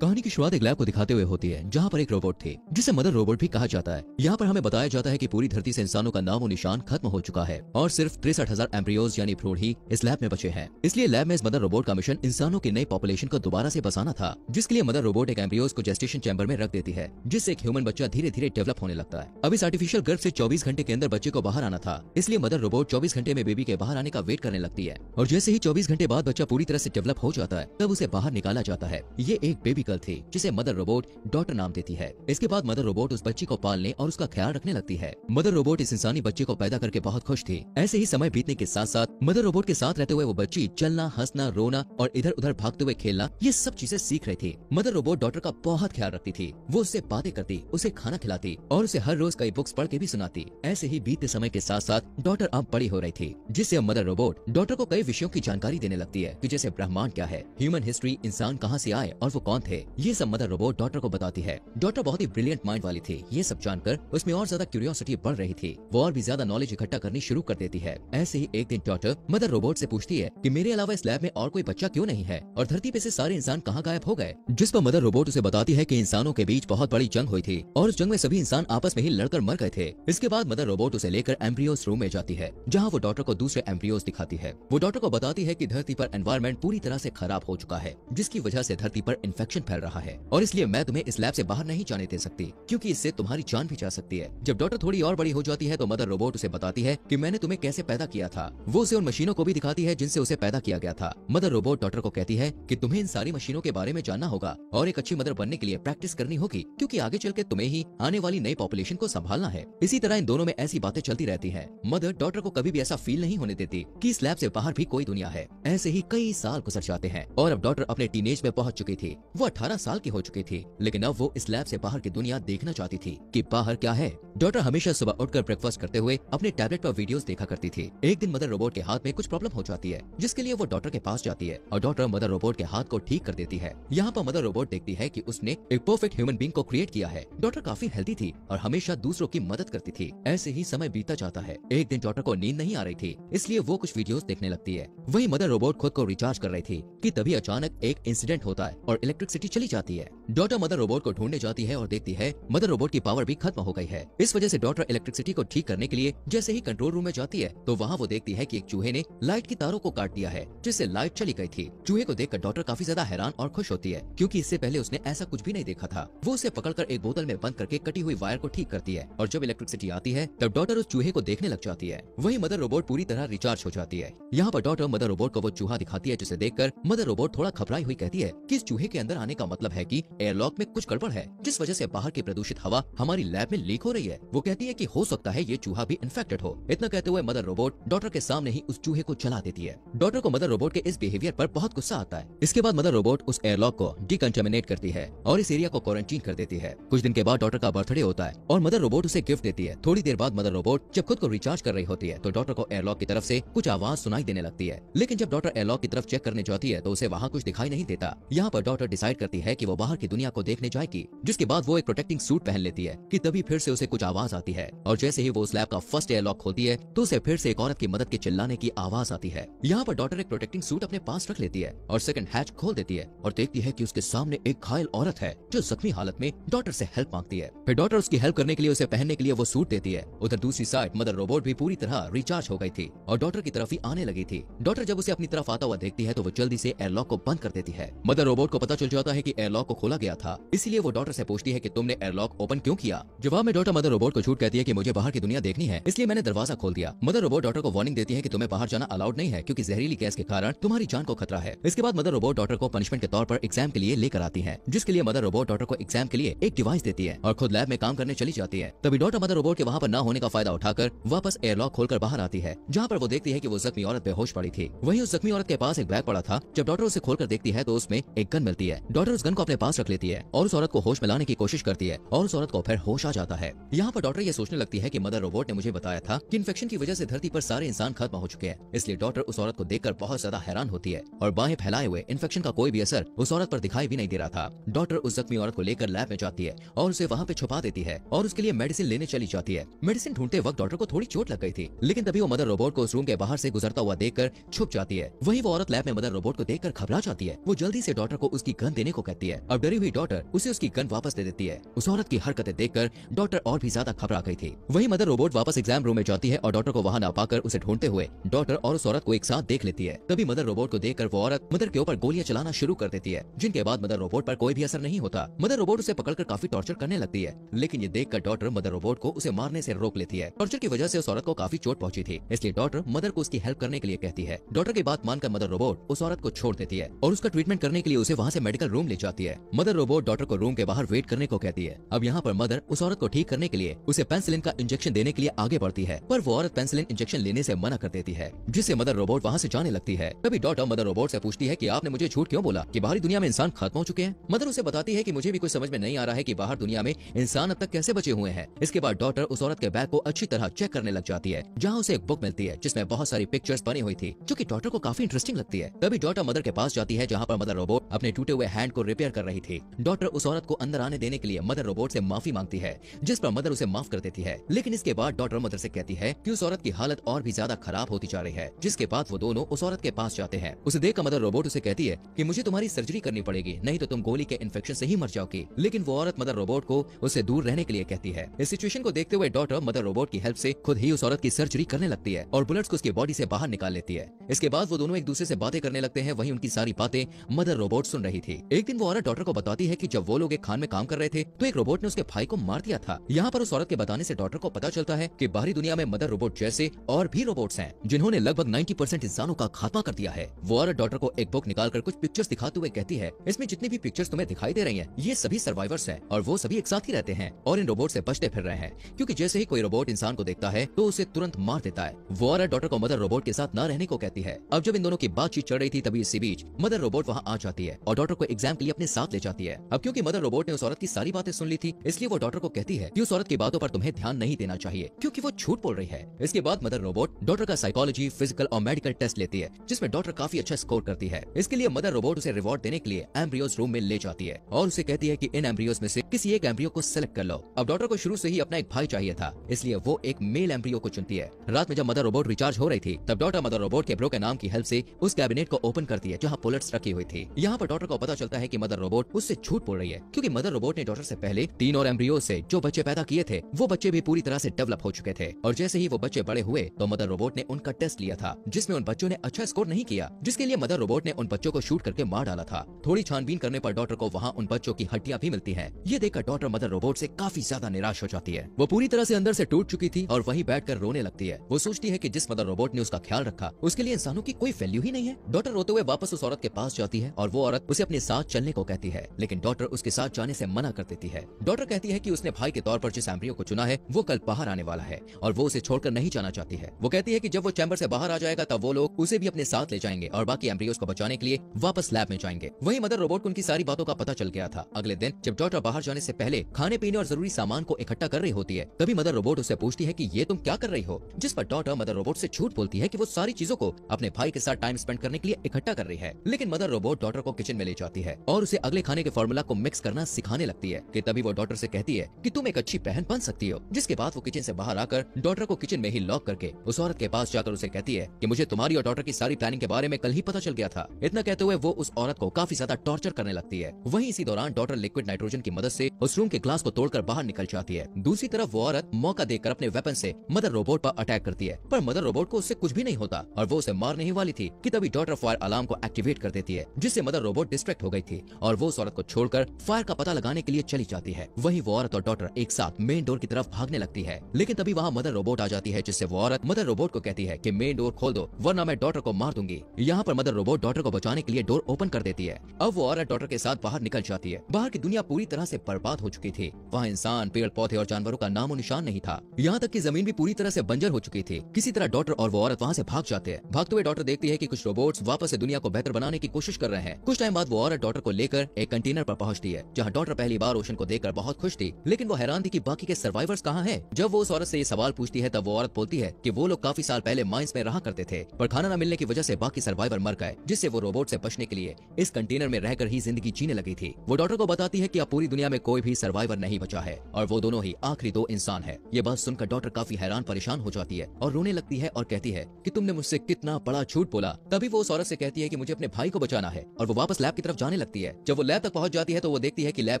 कहानी की शुरुआत एक लैब को दिखाते हुए होती है जहाँ पर एक रोबोट थी जिसे मदर रोबोट भी कहा जाता है। यहाँ पर हमें बताया जाता है कि पूरी धरती से इंसानों का नामो निशान खत्म हो चुका है और सिर्फ 63,000 एम्ब्रियोज यानी भ्रूण ही इस लैब में बचे हैं। इसलिए लैब में इस मदर रोबोट का मिशन इंसानों की नई पॉपुलेशन को दोबारा से बसाना था, जिसके लिए मदर रोबोट एक एम्ब्रियोज को जेस्टेशन चैम्बर में रख देती है, जिससे एक ह्यूमन बच्चा धीरे धीरे डेवलप होने लगता है। अब इस आर्टिफिशियल गर्भ से 24 घंटे के अंदर बच्चे को बाहर आना था, इसलिए मदर रोबोट 24 घंटे में बेबी के बाहर आने का वेट करने लगती है और जैसे ही 24 घंटे बाद बच्चा पूरी तरह से डेवलप हो जाता है तब उसे बाहर निकाला जाता है। ये एक बेबी गर्ल थी जिसे मदर रोबोट डॉटर नाम देती है। इसके बाद मदर रोबोट उस बच्ची को पालने और उसका ख्याल रखने लगती है। मदर रोबोट इस इंसानी बच्चे को पैदा करके बहुत खुश थी। ऐसे ही समय बीतने के साथ साथ मदर रोबोट के साथ रहते हुए वो बच्ची चलना, हंसना, रोना और इधर उधर भागते हुए खेलना, ये सब चीजें सीख रही थी। मदर रोबोट डॉटर का बहुत ख्याल रखती थी। वो उससे बातें करती, उसे खाना खिलाती और उसे हर रोज कई बुक्स पढ़ के भी सुनाती। ऐसे ही बीतते समय के साथ साथ डॉटर अब बड़ी हो रही थी, जिससे अब मदर रोबोट डॉटर को कई विषयों की जानकारी देने लगती है कि जैसे ब्रह्मांड क्या है, ह्यूमन हिस्ट्री, इंसान कहाँ से आए और वो कौन थे, ये सब मदर रोबोट डॉटर को बताती है। डॉटर बहुत ही ब्रिलियंट माइंड वाली थी। ये सब जानकर उसमें और ज्यादा क्यूरियोसिटी बढ़ रही थी। वो और भी ज्यादा नॉलेज इकट्ठा करनी शुरू कर देती है। ऐसे ही एक दिन डॉटर मदर रोबोट से पूछती है कि मेरे अलावा इस लैब में और कोई बच्चा क्यों नहीं है और धरती पे से सारे इंसान कहाँ गायब हो गए। जिस पर मदर रोबोट उसे बताती है कि इंसानों के बीच बहुत बड़ी जंग हुई थी और उस जंग में सभी इंसान आपस में ही लड़कर मर गए थे। इसके बाद मदर रोबोट उसे लेकर एम्ब्रियोज रूम में जाती है, जहाँ वो डॉटर को दूसरे एम्ब्रियोज दिखाती है। वो डॉटर को बताती है कि धरती पर एनवायरनमेंट पूरी तरह से खराब हो चुका है, जिसकी वजह से धरती पर इन्फेक्शन फैल रहा है और इसलिए मैं तुम्हें इस लैब से बाहर नहीं जाने दे सकती, क्योंकि इससे तुम्हारी जान भी जा सकती है। जब डॉटर थोड़ी और बड़ी हो जाती है तो मदर रोबोट उसे बताती है कि मैंने तुम्हें कैसे पैदा किया था। वो उसे उन मशीनों को भी दिखाती है जिनसे उसे पैदा किया गया था। मदर रोबोट डॉटर को कहती है कि तुम्हें इन सारी मशीनों के बारे में जानना होगा और एक अच्छी मदर बनने के लिए प्रैक्टिस करनी होगी, क्योंकि आगे चल के तुम्हें ही आने वाली नई पॉपुलेशन को संभालना है। इसी तरह इन दोनों में ऐसी बातें चलती रहती है। मदर डॉटर को कभी भी ऐसा फील नहीं होने देती कि इस लैब से बाहर भी कोई दुनिया है। ऐसे ही कई साल गुजर जाते हैं और अब डॉटर अपने टीनेज में पहुंच चुकी थी। वो 18 साल की हो चुकी थी, लेकिन अब वो इस लैब से बाहर की दुनिया देखना चाहती थी कि बाहर क्या है। डॉटर हमेशा सुबह उठकर ब्रेकफास्ट करते हुए अपने टैबलेट पर वीडियोस देखा करती थी। एक दिन मदर रोबोट के हाथ में कुछ प्रॉब्लम हो जाती है, जिसके लिए वो डॉटर के पास जाती है और डॉटर मदर रोबोट के हाथ को ठीक कर देती है। यहाँ पर मदर रोबोट देखती है कि उसने एक परफेक्ट ह्यूमन बीइंग को क्रिएट किया है। डॉटर काफी हेल्दी थी और हमेशा दूसरों की मदद करती थी। ऐसे ही समय बीतता जाता है। एक दिन डॉटर को नींद नहीं आ रही थी, इसलिए वो कुछ वीडियोस देखने लगती है। वही मदर रोबोट खुद को रिचार्ज कर रही थी कि तभी अचानक एक इंसिडेंट होता है और इलेक्ट्रिसिटी चली जाती है। डॉटर मदर रोबोट को ढूंढने जाती है और देखती है मदर रोबोट की पावर भी खत्म हो गई है। इस वजह से डॉटर इलेक्ट्रिसिटी को ठीक करने के लिए जैसे ही कंट्रोल रूम में जाती है तो वहाँ वो देखती है कि एक चूहे ने लाइट की तारों को काट दिया है, जिससे लाइट चली गई थी। चूहे को देखकर डॉटर काफी ज्यादा हैरान और खुश होती है, क्योंकि इससे पहले उसने ऐसा कुछ भी नहीं देखा था। वो उसे पकड़कर एक बोतल में बंद करके कटी हुई वायर को ठीक करती है और जब इलेक्ट्रिसिटी आती है तब डॉटर उस चूहे को देखने लग जाती है। वही मदर रोबोट पूरी तरह रिचार्ज हो जाती है। यहाँ पर डॉटर मदर रोबोट को वो चूहा दिखाती है, जिसे देखकर मदर रोबोट थोड़ा घबराई हुई कहती है कि इस चूहे के अंदर आने का मतलब है कि एयरलॉक में कुछ गड़बड़ है, जिस वजह से बाहर की प्रदूषित हवा हमारी लैब में लीक हो रही है। वो कहती है कि हो सकता है ये चूहा भी इन्फेक्टेड हो। इतना कहते हुए मदर रोबोट डॉटर के सामने ही उस चूहे को जला देती है। डॉटर को मदर रोबोट के इस बिहेवियर पर बहुत गुस्सा आता है। इसके बाद मदर रोबोट उस एयरलॉक को डिकंटामिनेट करती है और इस एरिया को क्वारंटीन कर देती है। कुछ दिन के बाद डॉटर का बर्थडे होता है और मदर रोबोट उसे गिफ्ट देती है। थोड़ी देर बाद मदर रोबोट जब खुद को रिचार्ज कर रही होती है तो डॉटर को एयरलॉक की तरफ से कुछ आवाज सुनाई देने लगती है, लेकिन जब डॉटर एयरलॉक की तरफ चेक करने जाती है तो उसे वहाँ कुछ दिखाई नहीं देता। यहाँ पर डॉटर डिसाइड करती है कि वो बाहर की दुनिया को देखने जाएगी, जिसके बाद वो एक प्रोटेक्टिंग सूट पहन लेती है कि तभी फिर से उसे कुछ आवाज आती है और जैसे ही वो उस लैब का फर्स्ट एयरलॉक खोलती है तो उसे फिर से एक औरत की मदद के चिल्लाने की आवाज आती है। यहाँ पर डॉटर एक प्रोटेक्टिंग सूट अपने पास रख लेती है और सेकंड हैच खोल देती है और देखती है कि उसके सामने एक घायल औरत है जो जख्मी हालत में डॉटर से हेल्प मांगती है। फिर डॉटर उसकी हेल्प करने के लिए उसे पहनने के लिए वो सूट देती है। उधर दूसरी साइड मदर रोबोट भी पूरी तरह रिचार्ज हो गई थी और डॉटर की तरफ ही आने लगी थी। डॉटर जब उसे अपनी तरफ आता हुआ देखती है तो वो जल्दी से एयरलॉक को बंद कर देती है। मदर रोबोट को पता चल जाता है कि एयरलॉक को खोला गया था, इसलिए वो डॉटर से पूछती है कि तुमने एयरलॉक ओपन क्यों किया। जवाब में डॉटर मदर रोबोट को झूठ कहती है कि मुझे बाहर की दुनिया देखनी है, इसलिए मैंने दरवाजा खोल दिया। मदर रोबोट डॉटर को वार्निंग देती है कि तुम्हें बाहर जाना अलाउड नहीं है, क्योंकि जहरीली गैस के कारण तुम्हारी जान को खतरा है। इसके बाद मदर रोबोट डॉटर को पनिशमेंट के तौर पर एग्जाम के लिए लेकर आती है, जिसके लिए मदर रोबोट डॉटर को एग्जाम के लिए एक डिवाइस देती है और खुद लैब में काम करने चली जाती है। तभी डॉटर मदर रोबोट के वहाँ पर न होने का फायदा उठाकर वापस एयरलॉक खोलकर बाहर आती है, जहाँ पर वो देखती है कि वो जख्मी औरत बेहोश पड़ी थी। वहीं उस जख्मी औरत के पास एक बैग पड़ा था। जब डॉटर उसे खोलकर देखती है तो उसमें एक गन मिलती है। डॉटर उस गन को अपने पास रख लेती है और उस औरत को होश में लाने की कोशिश करती है और उस औरत को फिर होश आ जाता है। यहाँ पर डॉटर ये सोचने लगती है कि मदर रोबोट ने मुझे बताया था कि इन्फेक्शन की वजह से धरती पर सारे इंसान खत्म हो चुके हैं, इसलिए डॉटर उस औरत को देखकर बहुत ज्यादा हैरान होती है और बाहें फैलाए हुए इन्फेक्शन का कोई भी असर उस औरत पर दिखाई भी नहीं दे रहा था। डॉटर उस जख्मी औरत को लेकर लैब में जाती है और उसे वहाँ पे छुपा देती है और उसके लिए मेडिसिन लेने चली जाती है। मेडिसिन ढूंढते वक्त डॉटर को थोड़ी चोट लग गई थी, लेकिन तभी वो मदर रोबोट को उस रूम के बाहर से गुजरता हुआ देखकर छुप जाती है। वहीं वो औरत लैब में मदर रोबोट को देखकर घबरा जाती है। वो जल्दी से डॉटर को उसकी गन देने लेने को कहती है। अब डरी हुई डॉटर उसे उसकी गन वापस दे देती है। उस औरत की हरकतें देखकर डॉटर और भी ज्यादा घबरा गई थी। वही मदर रोबोट वापस एग्जाम रूम में जाती है और डॉटर को वहां ना पाकर उसे ढूंढते हुए डॉटर और उस औरत को एक साथ देख लेती है। तभी मदर रोबोट को देखकर वो औरत मदर के ऊपर गोलियां चलाना शुरू कर देती है, जिनके बाद मदर रोबोट पर कोई भी असर नहीं होता। मदर रोबोट उसे पकड़कर काफी टॉर्चर करने लगती है, लेकिन ये देखकर डॉटर मदर रोबोट को उसे मारने से रोक लेती है। टॉर्चर की वजह से उस औरत को काफी चोट पहुंची थी, इसलिए डॉटर मदर को उसकी हेल्प करने के लिए कहती है। डॉटर की बात मानकर मदर रोबोट उस औरत को छोड़ देती है और उसका ट्रीटमेंट करने के लिए उसे वहाँ से मेडिकल रूम ले जाती है। मदर रोबोट डॉटर को रूम के बाहर वेट करने को कहती है। अब यहाँ पर मदर उस औरत को ठीक करने के लिए उसे पेनिसिलिन का इंजेक्शन देने के लिए आगे बढ़ती है, पर वो औरत पेनिसिलिन इंजेक्शन लेने से मना कर देती है, जिससे मदर रोबोट वहाँ से जाने लगती है। तभी डॉटर मदर रोबोट से पूछती है कि आपने मुझे झूठ क्यों बोला कि बाहरी दुनिया में इंसान खत्म हो चुके हैं। मदर उसे बताती है कि मुझे भी कुछ समझ में नहीं आ रहा है कि बाहर दुनिया में इंसान अब तक कैसे बचे हुए हैं। इसके बाद डॉटर उस औरत के बैग को अच्छी तरह चेक करने लग जाती है, जहाँ उसे एक बुक मिलती है जिसमें बहुत सारी पिक्चर्स बनी हुई थी, जो कि डॉटर को काफी इंटरेस्टिंग लगती है। तभी डॉटर मदर के पास जाती है, जहाँ पर मदर रोबोट अपने टूटे हुए हैंड को रिपेयर कर रही थी। डॉटर उस औरत को अंदर आने देने के लिए मदर रोबोट से माफी मांगती है, जिस पर मदर उसे माफ कर देती है। लेकिन इसके बाद डॉटर मदर से कहती है कि उस औरत की हालत और भी ज्यादा खराब होती जा रही है, जिसके बाद वो दोनों उस औरत के पास जाते हैं। उसे देखकर मदर रोबोट उसे कहती है कि मुझे तुम्हारी सर्जरी करनी पड़ेगी, नहीं तो तुम गोली के इन्फेक्शन से ही मर जाओगी। लेकिन वो औरत मदर रोबोट को उससे दूर रहने के लिए कहती है। इस सिचुएशन को देखते हुए डॉटर मदर रोबोट की हेल्प से खुद ही उस औरत की सर्जरी करने लगती है और बुलेट्स को उसकी बॉडी से बाहर निकाल लेती है। इसके बाद वो दोनों एक दूसरे से बातें करने लगते हैं। वहीं उनकी सारी बातें मदर रोबोट सुन रही थी। एक दिन वो औरत डॉटर को बताती है कि जब वो लोग एक खान में काम कर रहे थे तो एक रोबोट ने उसके भाई को मार दिया था। यहाँ पर उस औरत के बताने से डॉटर को पता चलता है कि बाहरी दुनिया में मदर रोबोट जैसे और भी रोबोट्स हैं, जिन्होंने लगभग 90% इंसानों का खात्मा कर दिया है। वो औरत डॉटर को एक बुक निकालकर कुछ पिक्चर्स दिखाते हुए कहती है, इसमें जितनी भी पिक्चर्स तुम्हें दिखाई दे रही हैं, ये सभी सर्वाइवर्स हैं और वो सभी एक साथ ही रहते हैं और इन रोबोट से बचते फिर रहे हैं, क्योंकि जैसे ही कोई रोबोट इंसान को देखता है तो उसे तुरंत मार देता है। वो औरत डॉटर को मदर रोबोट के साथ न रहने को कहती है। अब जब इन दोनों की बातचीत चल रही थी तभी इसी बीच मदर रोबोट वहाँ आ जाती है और डॉटर को एग्जाम के लिए अपने साथ ले जाती है। अब क्योंकि मदर रोबोट ने उस औरत की सारी बातें सुन ली थी, इसलिए वो डॉटर को कहती है कि उस औरत की बातों पर तुम्हें ध्यान नहीं देना चाहिए, क्योंकि वो झूठ बोल रही है। इसके बाद मदर रोबोट डॉटर का साइकोलॉजी, फिजिकल और मेडिकल टेस्ट लेती है, जिसमें डॉटर काफी अच्छा स्कोर करती है। इसके लिए मदर रोबोट उसे रिवॉर्ड देने के लिए एम्ब्रियोज रूम में ले जाती है और उसे कहती है कि इन एम्ब्रियोज में से किसी एक एम्ब्रियो को सेलेक्ट कर लो। अब डॉटर को शुरू से ही अपना एक भाई चाहिए था, इसलिए वो एक मेल एम्ब्रियो को चुनती है। रात में जब मदर रोबोट रिचार्ज हो रही थी तब डॉटर मदर रोबोट के ब्रो के नाम की हेल्प से उस कैबिनेट को ओपन करती है जहाँ बुलेट्स रखी हुई थी। यहाँ पर डॉटर को पता चलता है कि मदर रोबोट उससे झूठ बोल रही है, क्योंकि मदर रोबोट ने डॉटर से पहले 3 और एम्ब्रियो से जो बच्चे पैदा किए थे वो बच्चे भी पूरी तरह से डेवलप हो चुके थे। और जैसे ही वो बच्चे बड़े हुए तो मदर रोबोट ने उनका टेस्ट लिया था, जिसमें उन बच्चों ने अच्छा स्कोर नहीं किया, जिसके लिए मदर रोबोट ने उन बच्चों को शूट करके मार डाला था। थोड़ी छानबीन करने पर डॉटर को वहाँ उन बच्चों की हड्डियां भी मिलती हैं। ये देखकर डॉटर मदर रोबोट से काफी ज्यादा निराश हो जाती है। वो पूरी तरह से अंदर से टूट चुकी थी और वहीं बैठकर रोने लगती है। वो सोचती है कि जिस मदर रोबोट ने उसका ख्याल रखा उसके लिए इंसानों की कोई वैल्यू ही नहीं है। डॉटर रोते हुए वापस उस औरत के पास जाती है और वो औरत उसे अपने साथ चलने को कहती है, लेकिन डॉटर उसके साथ जाने से मना कर देती है। डॉटर कहती है कि उसने भाई के तौर पर जिस एम्ब्रियो को चुना है वो कल बाहर आने वाला है और वो उसे छोड़कर नहीं जाना चाहती है। वो कहती है कि जब वो चैम्बर से बाहर आ जाएगा तब वो लोग उसे भी अपने साथ ले जाएंगे और बाकी एम्ब्रियोज को बचाने के लिए वापस लैब में जाएंगे। वहीं मदर रोबोट को उनकी सारी बातों का पता चल गया था। अगले दिन जब डॉटर बाहर जाने से पहले खाने पीने और जरूरी सामान को इकट्ठा कर रही होती है तभी मदर रोबोट उससे पूछती है कि ये तुम क्या कर रही हो, जिस पर डॉटर मदर रोबोट से झूठ बोलती है कि वो सारी चीजों को अपने भाई के साथ टाइम स्पेंड करने के लिए इकट्ठा कर रही है। लेकिन मदर रोबोट डॉटर को किचन में ले जाती है और उसे अगले खाने के फॉर्मूला को मिक्स करना सिखाने लगती है कि तभी वो डॉटर से कहती है कि तुम एक अच्छी बहन बन सकती हो। जिसके बाद वो किचन से बाहर आकर डॉटर को किचन में ही लॉक करके उस औरत के पास जाकर उसे कहती है कि मुझे तुम्हारी और डॉटर की सारी प्लानिंग के बारे में कल ही पता चल गया था। इतना कहते हुए वो उस औरत को काफी ज्यादा टॉर्चर करने लगती है। वहीं इसी दौरान डॉटर लिक्विड नाइट्रोजन की मदद से उस रूम के ग्लास को तोड़कर बाहर निकल जाती है। दूसरी तरफ वो औरत मौका देकर अपने वेपन से मदर रोबोट पर अटैक करती है, पर मदर रोबोट को उससे कुछ भी नहीं होता और वो उसे मारने ही वाली थी कि तभी डॉटर फायर अलार्म को एक्टिवेट कर देती है, जिससे मदर रोबोट डिस्ट्रैक्ट हो गई थी और वो उस औरत को छोड़कर फायर का पता लगाने के लिए चली जाती है। वहीं वो औरत और डॉटर एक साथ मेन डोर की तरफ भागने लगती है, लेकिन तभी वहाँ मदर रोबोट आ जाती है, जिससे वो औरत मदर रोबोट को कहती है कि मेन डोर खोल दो वरना मैं डॉटर को मार दूंगी। यहाँ पर मदर रोबोट डॉटर को बचाने के लिए डोर ओपन कर देती है। अब वो औरत डॉटर के साथ बाहर निकल जाती है। बाहर की दुनिया पूरी तरह से बर्बाद हो चुकी थी। वहाँ इंसान, पेड़ पौधे और जानवरों का नामो निशान नहीं था। यहाँ तक कि जमीन भी पूरी तरह से बंजर हो चुकी थी। किसी तरह डॉटर और वो औरत वहाँ से भाग जाते हैं। भागते हुए डॉटर देखती है कि कुछ रोबोट्स वापस से दुनिया को बेहतर बनाने की कोशिश कर रहे हैं। कुछ टाइम बाद वो औरत डॉटर को लेकर एक कंटेनर पर पहुँचती है, जहाँ डॉटर पहली बार ओशन को देखकर बहुत खुश थी, लेकिन वो हैरान थी कि बाकी के सर्वाइवर्स कहाँ हैं। जब वो उस औरत से ये सवाल पूछती है तब वो औरत बोलती है कि वो लोग काफी साल पहले माइंस में रहा करते थे, पर खाना न मिलने की वजह से बाकी सर्वाइवर मर गए, जिससे वो रोबोट से बचने के लिए इस कंटेनर में रहकर ही जिंदगी जीने लगी थी। वो डॉटर को बताती है कि अब पूरी दुनिया में कोई भी सर्वाइवर नहीं बचा है और वो दोनों ही आखिरी 2 इंसान है। ये बात सुनकर डॉटर काफी हैरान परेशान हो जाती है और रोने लगती है और कहती है कि तुमने मुझसे कितना बड़ा झूठ बोला। तभी वो उस औरत से कहती है कि मुझे अपने भाई को बचाना है और वो वापस लैब की तरफ जाने लगती है। जब वो लैब तक पहुंच जाती है तो वो देखती है कि लैब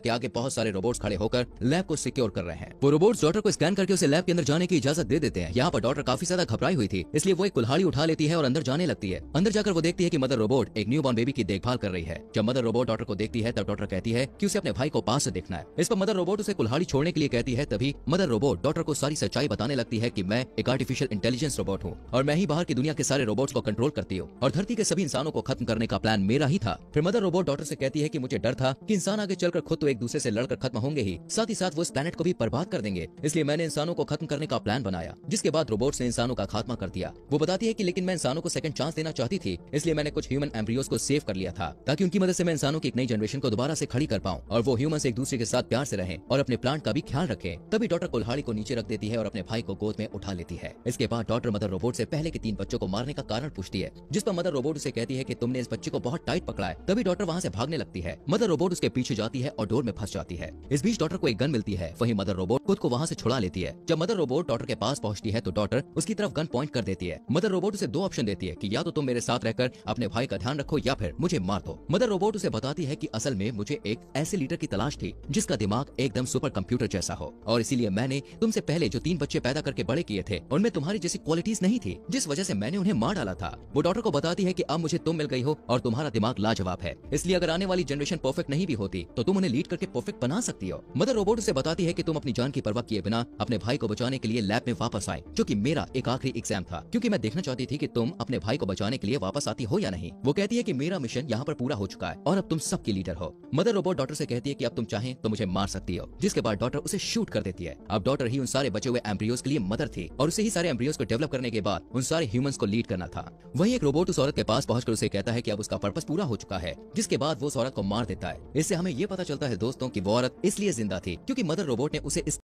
के आगे बहुत सारे रोबोट्स खड़े होकर लैब को सिक्योर कर रहे हैं। वो रोबोट्स डॉटर को स्कैन करके उसे लैब के अंदर जाने की इजाजत दे देते हैं। यहाँ पर डॉटर काफी ज्यादा घबराई हुई थी, इसलिए वो एक कुल्हाड़ी उठा लेती है और अंदर जाने लगती है। अंदर जाकर वो देखती है कि मदर रोबोट एक न्यूबॉर्न बेबी की देखभाल कर रही है। जब मदर रोबोट डॉटर को देखती है तब डॉटर कहती है कि उसे अपने भाई को पास से देखना है। इस पर मदर रोबोट उसे कुल्हाड़ी छोड़ने के लिए कहती है। तभी मदर रोबोट डॉटर को सारी सच्चाई बताने लगती है कि मैं एक आर्टिफिशियल इंटेलिजेंस रोबोट हूँ और मैं ही बाहर की दुनिया के सारे रोबोट्स को कंट्रोल करती हूँ और धरती के सभी इंसानों को खत्म करने का प्लान मेरा ही था। फिर मदर रोबोट डॉटर से कहती है कि मुझे डर था कि इंसान आगे चलकर खुद तो एक दूसरे से लड़कर खत्म होंगे ही, साथ ही साथ वो इस प्लेनेट को भी बर्बाद कर देंगे, इसलिए मैंने इंसानों को खत्म करने का प्लान बनाया। जिसके बाद रोबोट्स ने इंसानों का खात्मा कर दिया। वो बताती है कि लेकिन मैं इंसानों को सेकंड चांस देना चाहती थी, इसलिए मैंने कुछ ह्यूमन एम्ब्रियोज को सेव कर लिया था ताकि उनकी मदद से मैं इंसानों की एक नई जनरेशन को दोबारा से खड़ी कर पाऊं और वो ह्यूमंस एक दूसरे के साथ प्यार से रहें और अपने प्लांट का भी ख्याल रखें। तभी डॉटर कुल्हाड़ी को नीचे रख देती है और अपने भाई को गोद में उठा लेती है। इसके बाद डॉटर मदर रोबोट से पहले के 3 बच्चों को मारने का कारण पूछती है, जिस पर मदर रोबोट उसे कहती है कि तुमने इस बच्चे को बहुत टाइट पकड़ा है। तभी डॉटर वहाँ से भागने लगती है। मदर रोबोट उसके पीछे जाती है और डोर में फंस जाती है। इस बीच डॉटर को एक गन मिलती है। वहीं मदर रोबोट खुद को वहाँ से छुड़ा लेती है। जब मदर रोबोट डॉटर के पास पहुंचती है तो डॉटर उसकी तरफ गन पॉइंट कर देती है। मदर रोबोट उसे 2 ऑप्शन देती है कि या तो तुम मेरे साथ रहकर अपने भाई का ध्यान रखो या फिर मुझे मार दो। मदर रोबोट उसे बताती है कि असल में मुझे एक ऐसे लीडर की तलाश थी जिसका दिमाग एकदम सुपर कंप्यूटर जैसा हो और इसीलिए मैंने तुमसे पहले जो 3 बच्चे पैदा करके बड़े किए थे उनमें तुम्हारी जैसी क्वालिटीज नहीं थी, जिस वजह से मैंने उन्हें मार डाला था। वो डॉटर को बताती है कि अब मुझे तुम मिल गई हो और तुम्हारा दिमाग लाजवाब है, इसलिए अगर आने वाली जनरेशन परफेक्ट नहीं भी होती तो तुम उन्हें लीड करके परफेक्ट बना सकती हो। मदर रोबोट उसे बताती है कि तुम अपनी जान की परवाह किए बिना अपने भाई को बचाने के लिए लैब में वापस आए, जो कि मेरा एक आखिरी एग्जाम था, क्योंकि मैं देखना चाहती थी कि तुम अपने भाई को बचाने के लिए वापस आती हो या नहीं। वो कहती है कि मेरा मिशन यहाँ पर पूरा हो चुका है और अब तुम सबकी लीडर हो। मदर रोबोट डॉटर से कहती है कि अब तुम चाहें तो मुझे मार सकती हो, जिसके बाद डॉटर उसे शूट कर देती है। अब डॉटर ही उन सारे बचे हुए एम्ब्रियोज के लिए मदर थी और उसे ही सारे एम्ब्रियोज को डेवलप करने के बाद उन सारे ह्यूमंस को लीड करना था। वहीं एक रोबोट उस औरत के पास पहुंचकर उसे कहता है कि अब उसका पर्पस पूरा हो चुका है, जिसके बाद वो उस औरत को मार देता है। इससे हमें ये पता चलता है दोस्तों कि वो औरत इसलिए जिंदा थी क्योंकि मदर रोबोट ने उसे इस